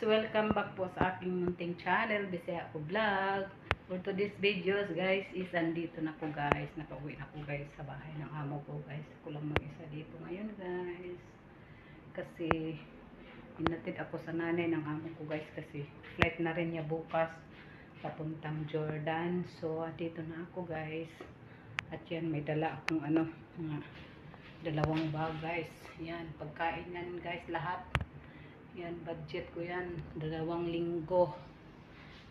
welcome back po sa aking munting channel, Bisaya Ako Vlog. For today's videos guys, is andito na po guys. Nakauwi na po guys sa bahay ng amo ko guys. Ako lang mag-isa dito ngayon guys. Kasi inatid ako sa nanay ng amo ko guys. Kasi flight na rin niya bukas papuntang Jordan. So dito na ako guys. At yan, may dala akong dalawang bag guys. Yan, pagkain yan guys lahat. Yan, budget ko yan. 2 linggo.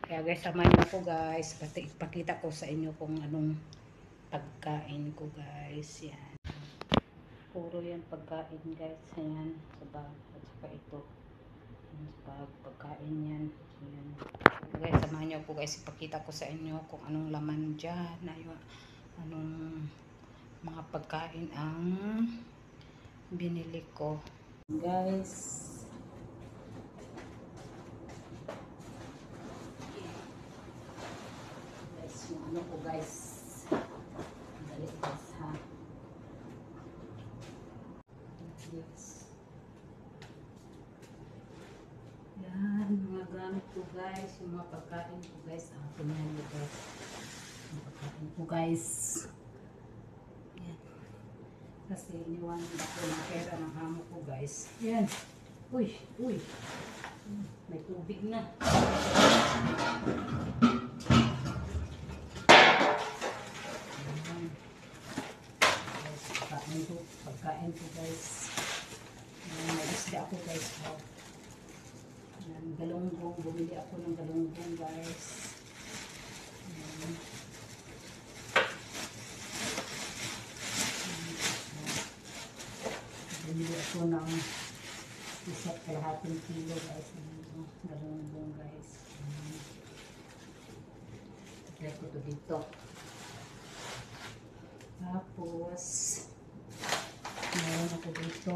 Kaya guys, samahan niyo ako guys. Ipakita ko sa inyo kung anong pagkain ko guys. Yan. Puro yan pagkain guys. Yan, sa bag. At saka ito. Yan, sa bag. Pagkain yan. Yan. Guys, samahan niyo ako guys. Ipakita ko sa inyo kung anong laman dyan. Anong mga pagkain ang binili ko. Guys. Yung ano ko guys, dali guys ha, yes. Yan, mga gamit ko guys, yung mga pagkain ko guys, tingnan nyo guys, yung pagkain ko guys, yan, kasi iniwan ako ng pera ng amo ko guys, yan, uy, may tubig na. Pagkain ko guys. May isda ako guys. Galunggong. Bumili ako ng galunggong guys. Bumili ako ng 1.5 kilo guys. Galunggong guys. Try ko to dito. Tapos meron ako dito.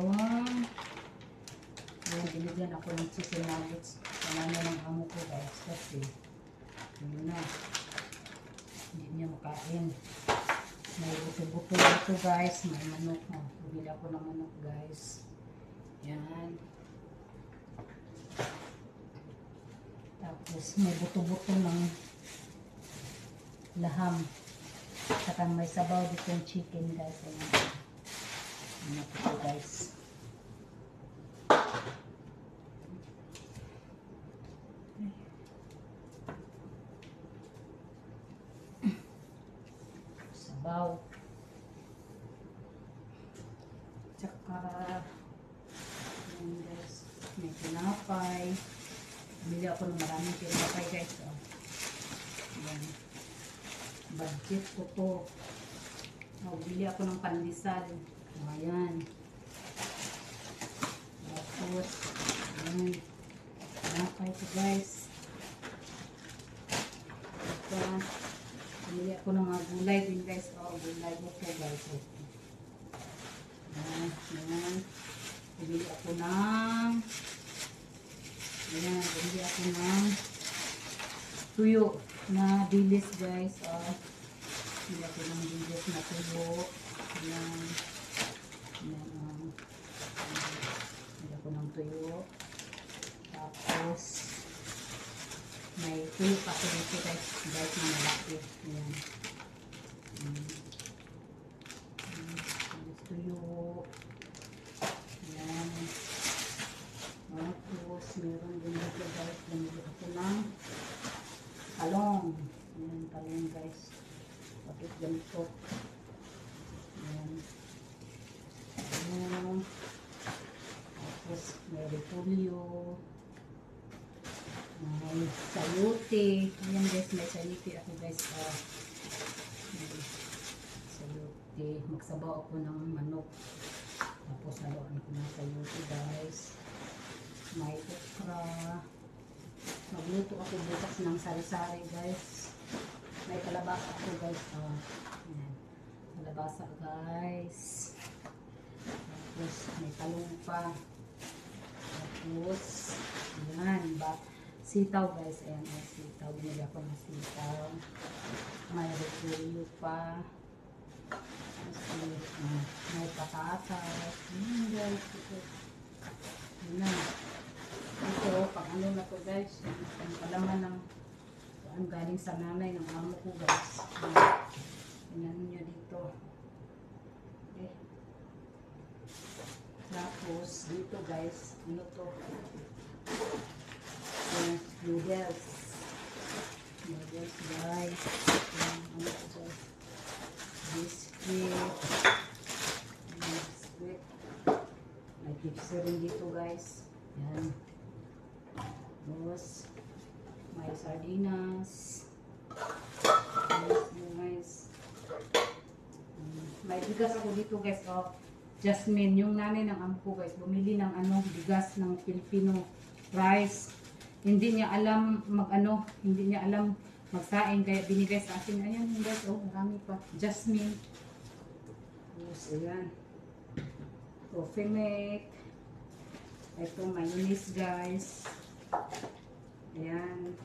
Ayan, binigyan ako ng chicken nuggets. Wala na ng amo ko guys. Kasi, yun na. Hindi niya makain. May buto-buto ito guys. May manok. Bumili ako ng manok guys. Yan. Tapos, may buto-buto ng laham. Saka may sabaw dito yung chicken guys. Ayan. Ano ito guys. Sabaw. Tsaka yun guys. May tinapay. Bili ako ng maraming tinapay guys. Yan. Budget ko to. Bili ako ng pandesal. Ayan. Tapos, ayan. Napay ko guys. Ito. Pumili ako ng mga gulay din guys. Gulay ko guys. Ayan. Ayan. Pumili ako ng ayan. Pumili ako ng tuyo na dilis guys. Pumili ako ng dilis na tuyo. Ayan. Hindi ako ng tuyo. Tapos may tuyo pa ako dito guys na malaki. Ayan. Tuyo. Ayan. Tapos meron din dito guys. Bumili ako ng talong. Ayan, talong guys. Bakit ganito? Ayan. Tapos may repolyo, may sayote. Ayan guys, may sayote ako guys. Sayote. Magsabaw ako ng manok. Tapos haluan ko ng sayote guys. May okra. Magluto ako bukas ng sari-sari guys. May kalabasa ako guys. Ayan. Kalabasa guys. Tapos may talong pa. Tapos ayan, sitaw guys. Ayan, sitaw. Binili ako ng sitaw. May repolyo pa. May patatas. Guys. Ito. Ayan na. Ito, pag ano na to guys, ang kalaman ng ang galing sa nanay ng amo ko guys. Tingnan nyo dito. Okay. Tapos, dito guys, ano to? Noodles. Noodles guys. Ano to guys? Biscuit. Biscuit. May chips rin dito guys. Yan. Tapos, may sardinas. Guys. May bigas ako dito guys. Oh, Jasmine, yung nanay ng amo ko guys, bumili ng bigas ng Filipino rice. Hindi niya alam hindi niya alam magsaing kaya binigay sa akin. Ayan guys, oh, marami pa. Jasmine. Tapos, ayan. Coffee mate. Ito, mayonnaise guys. Ayan.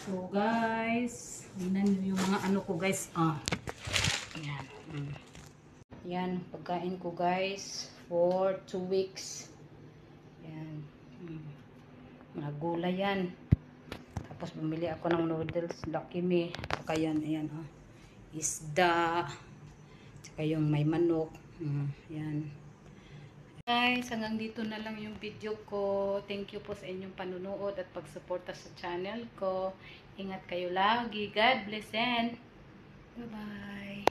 So guys, tingnan nyo yung mga ano ko guys. Ayan. Yan, pagkain ko guys for 2 weeks. Yan. Mga gulay yan. Tapos bumili ako ng noodles, Lucky Me. Saka yan, ayan isda. Saka yung may manok. Yan. Guys, hanggang dito na lang yung video ko. Thank you po sa inyong panunood at pagsuporta sa channel ko. Ingat kayo lagi. God bless and bye-bye.